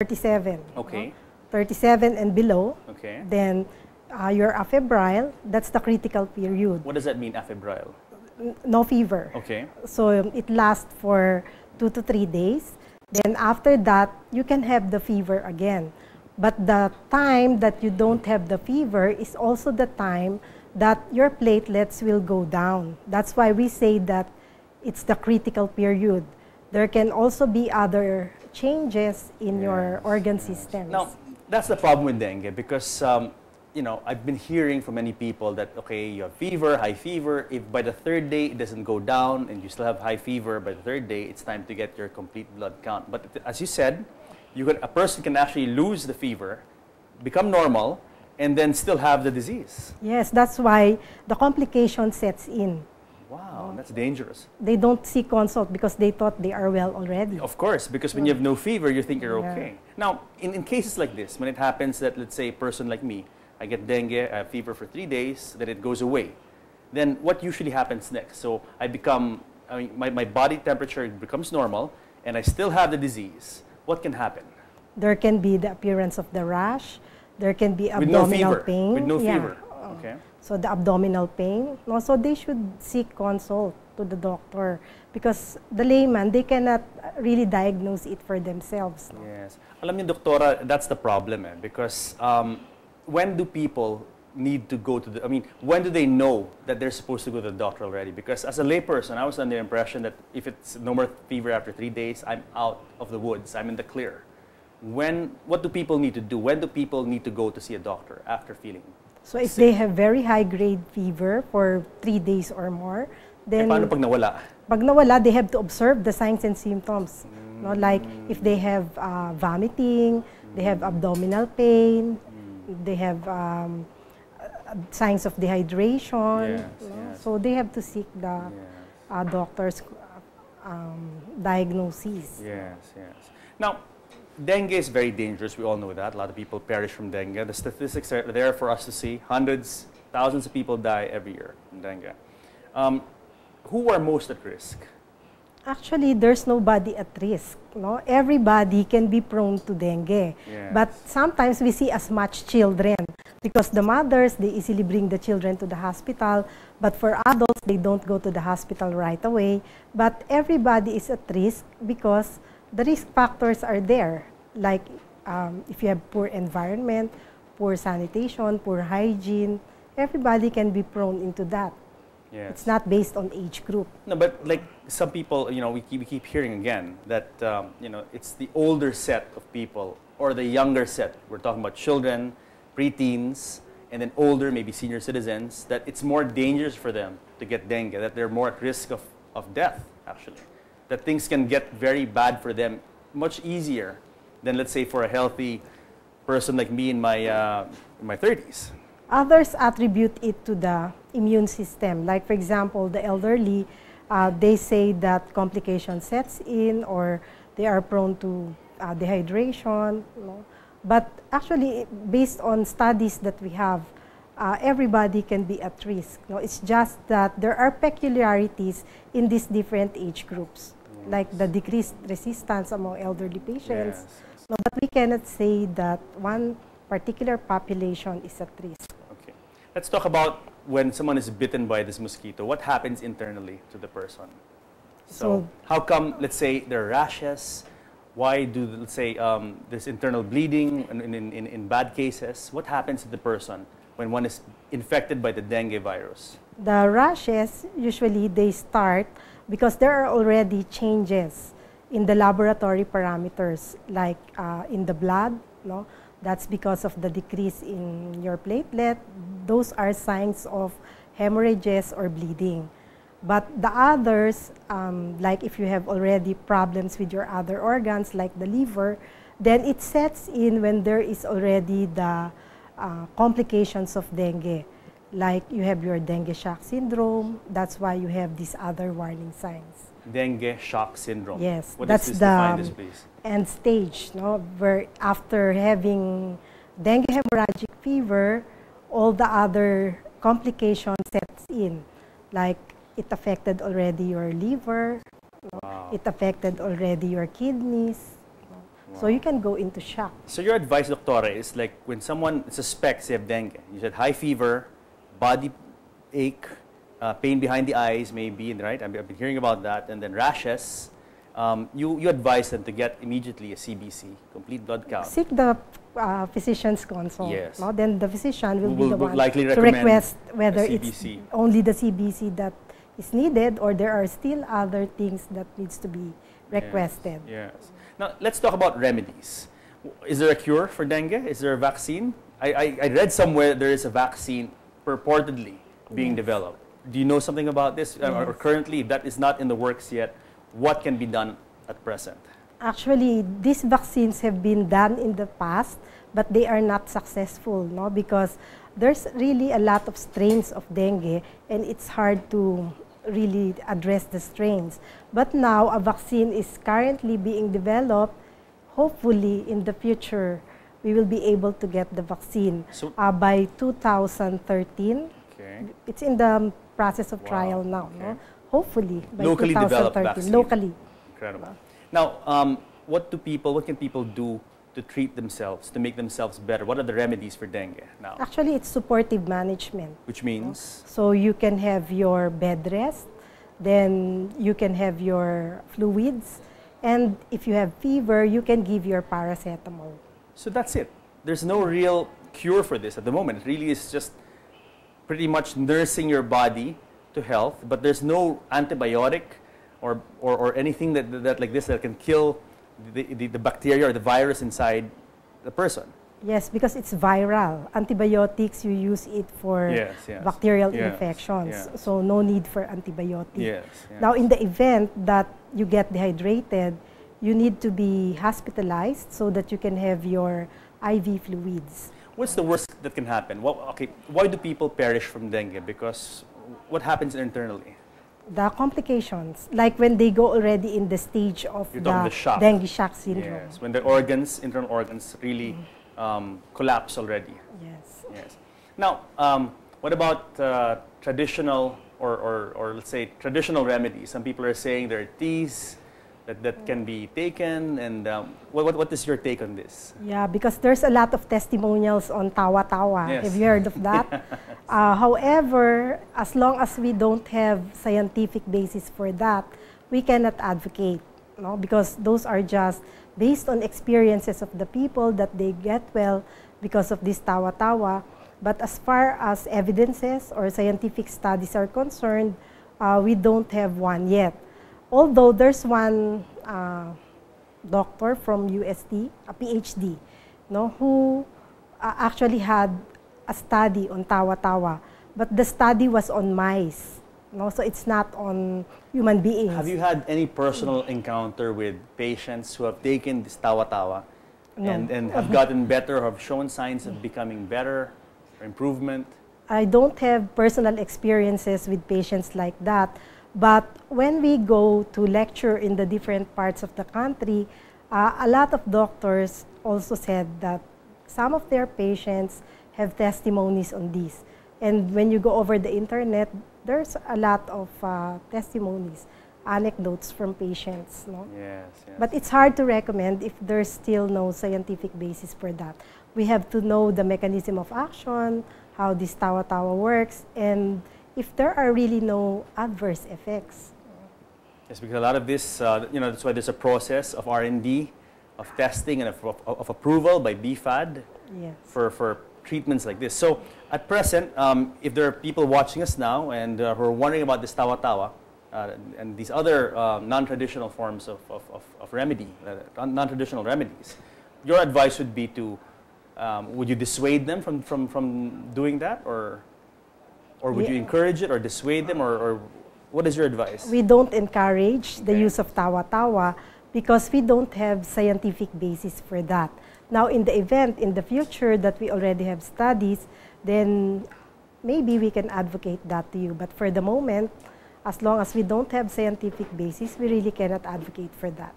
37. Okay. 37 and below. Okay. Then you're afebrile. That's the critical period. What does that mean, afebrile? No fever. Okay. So it lasts for 2 to 3 days. Then after that, you can have the fever again. But the time that you don't have the fever is also the time that your platelets will go down. That's why we say that it's the critical period. There can also be other changes in your organ systems. Now, that's the problem with dengue because, you know, I've been hearing from many people that, okay, you have fever, high fever. If by the third day it doesn't go down and you still have high fever, by the third day it's time to get your complete blood count. But as you said, a person can actually lose the fever, become normal, and then still have the disease. Yes, that's why the complication sets in. Wow, that's dangerous. They don't seek consult because they thought they are well already. Of course, because when you have no fever, you think you're okay. Now, in cases like this, when it happens that, let's say, a person like me, I get dengue, I have fever for 3 days, then it goes away. Then what usually happens next? So my body temperature becomes normal, and I still have the disease. What can happen? There can be the appearance of the rash. There can be abdominal pain. With no fever. Okay. So the abdominal pain. So they should seek consult to the doctor because the layman, they cannot really diagnose it for themselves. No? Yes. Alam niyo, doktora, that's the problem because when do people need to go to when do they know that they're supposed to go to the doctor already? Because as a layperson, I was under the impression that if it's no more fever after 3 days, I'm out of the woods, I'm in the clear. What do people need to do? When do people need to go to see a doctor after feeling So if they have very high-grade fever for 3 days or more, then... paano pag nawala? Pag nawala, they have to observe the signs and symptoms. No? Like if they have vomiting, they have abdominal pain, they have signs of dehydration. So they have to seek the doctor's diagnosis. Yes. Now, dengue is very dangerous. We all know that. A lot of people perish from dengue. The statistics are there for us to see. Hundreds, thousands of people die every year from dengue. Who are most at risk? Actually, there's nobody at risk. No? Everybody can be prone to dengue. Yes. But sometimes we see as much children because the mothers, they easily bring the children to the hospital. But for adults, they don't go to the hospital right away. But everybody is at risk because the risk factors are there, like if you have poor environment, poor sanitation, poor hygiene, everybody can be prone into that. Yes. It's not based on age group. No, but like some people, you know, we keep hearing again that, you know, it's the older set of people or the younger set. We're talking about children, preteens, and then older, maybe senior citizens, that it's more dangerous for them to get dengue, that they're more at risk of death, actually. That things can get very bad for them much easier than, let's say, for a healthy person like me in my 30s. Others attribute it to the immune system. Like, for example, the elderly, they say that complication sets in or they are prone to dehydration. You know? But actually, based on studies that we have, everybody can be at risk. You know? It's just that there are peculiarities in these different age groups, like the decreased resistance among elderly patients. Yes. No, but we cannot say that one particular population is at risk. Okay. Let's talk about when someone is bitten by this mosquito. What happens internally to the person? So how come, let's say, there are rashes? Why do, let's say, there's internal bleeding in bad cases? What happens to the person when one is infected by the dengue virus? The rashes, usually they start because there are already changes in the laboratory parameters, like in the blood. No? That's because of the decrease in your platelet. Those are signs of hemorrhages or bleeding. But the others, like if you have already problems with your other organs, like the liver, then it sets in when there is already the complications of dengue. Like you have your dengue shock syndrome, that's why you have these other warning signs. Dengue shock syndrome. Yes, what that's is this? the Define this, please. end stage, no? Where after having dengue hemorrhagic fever, all the other complications sets in. Like it affected already your liver, Wow. it affected already your kidneys. So you can go into shock. So your advice, Doctora, is like when someone suspects they have dengue, you said high fever, body ache, pain behind the eyes maybe, right? I've been hearing about that, and then rashes. You advise them to get immediately a CBC, complete blood count. Seek the physician's consult. Yes. No? Then the physician will be the one likely to recommend request whether a it's CBC. only the CBC that is needed or there are still other things that needs to be requested. Yes. Now, let's talk about remedies. Is there a cure for dengue? Is there a vaccine? I read somewhere there is a vaccine purportedly being developed. Do you know something about this? Or currently, if that is not in the works yet, what can be done at present? Actually, these vaccines have been done in the past, but they are not successful, no? Because there's really a lot of strains of dengue, and it's hard to really address the strains. But now, a vaccine is currently being developed. Hopefully, in the future, we will be able to get the vaccine by 2013. Okay. It's in the process of trial now, okay. no? Hopefully, by Locally 2013. developed vaccine. Locally. Incredible. Now, what can people do to treat themselves, to make themselves better? What are the remedies for dengue now? Actually, it's supportive management. Which means? So you can have your bed rest, then you can have your fluids, and if you have fever, you can give your paracetamol. So that's it. There's no real cure for this at the moment. It really is just pretty much nursing your body to health, but there's no antibiotic or anything that like this that can kill the bacteria or the virus inside the person. Yes, because it's viral. Antibiotics, you use it for bacterial infections, so no need for antibiotics. Yes. Now, in the event that you get dehydrated, you need to be hospitalized so that you can have your IV fluids. What's the worst that can happen? Why do people perish from dengue? Because what happens internally? The complications, like when they go already in the stage of the dengue shock syndrome. Yes, when the internal organs really collapse already. Yes. Now, what about traditional or let's say traditional remedies? Some people are saying there are teas that can be taken, and what is your take on this? Yeah, because there's a lot of testimonials on tawa-tawa. Yes. Have you heard of that? However, as long as we don't have scientific basis for that, we cannot advocate, no? Because those are just based on experiences of the people that they get well because of this tawa-tawa. But as far as evidences or scientific studies are concerned, we don't have one yet. Although there's one doctor from UST, a PhD, no, who actually had a study on tawa-tawa, but the study was on mice, no, so it's not on human beings. Have you had any personal encounter with patients who have taken this tawa-tawa and have gotten better or have shown signs of becoming better or improvement? I don't have personal experiences with patients like that. But when we go to lecture in the different parts of the country, a lot of doctors also said that some of their patients have testimonies on this. And when you go over the internet, there's a lot of testimonies, anecdotes from patients. No? Yes. But it's hard to recommend if there's still no scientific basis for that. We have to know the mechanism of action, how this tawa-tawa works, and if there are really no adverse effects. Yes, because a lot of this, that's why there's a process of R&D, of testing, and of approval by BFAD for treatments like this. So at present, if there are people watching us now and who are wondering about this tawa-tawa and these other non-traditional forms of remedy, non-traditional remedies, your advice would be to, would you dissuade them from doing that, or would you encourage it or dissuade them, or what is your advice? We don't encourage the use of tawa-tawa because we don't have scientific basis for that. Now, in the event, in the future, that we already have studies, then maybe we can advocate that to you. But for the moment, as long as we don't have scientific basis, we really cannot advocate for that.